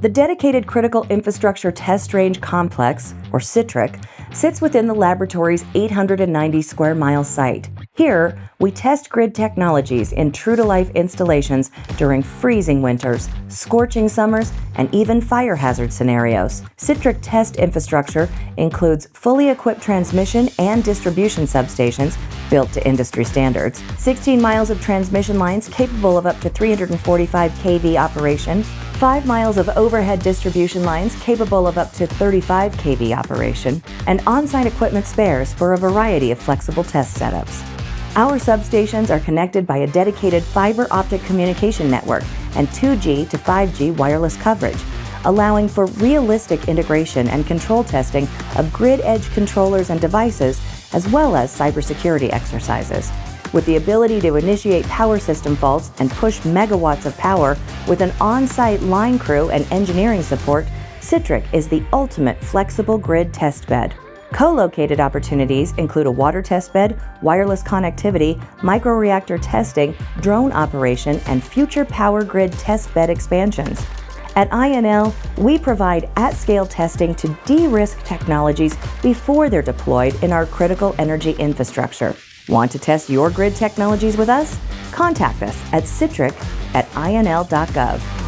The Dedicated Critical Infrastructure Test Range Complex, or CITRC, sits within the laboratory's 890 square mile site. Here, we test grid technologies in true-to-life installations during freezing winters, scorching summers, and even fire hazard scenarios. CITRC test infrastructure includes fully equipped transmission and distribution substations built to industry standards, 16 miles of transmission lines capable of up to 345 kV operation, 5 miles of overhead distribution lines capable of up to 35 kV operation, and on-site equipment spares for a variety of flexible test setups. Our substations are connected by a dedicated fiber-optic communication network and 2G to 5G wireless coverage, allowing for realistic integration and control testing of grid edge controllers and devices, as well as cybersecurity exercises. With the ability to initiate power system faults and push megawatts of power with an on-site line crew and engineering support, CITRC is the ultimate flexible grid test bed. Co-located opportunities include a water test bed, wireless connectivity, microreactor testing, drone operation, and future power grid test bed expansions. At INL, we provide at-scale testing to de-risk technologies before they're deployed in our critical energy infrastructure. Want to test your grid technologies with us? Contact us at citric@inl.gov.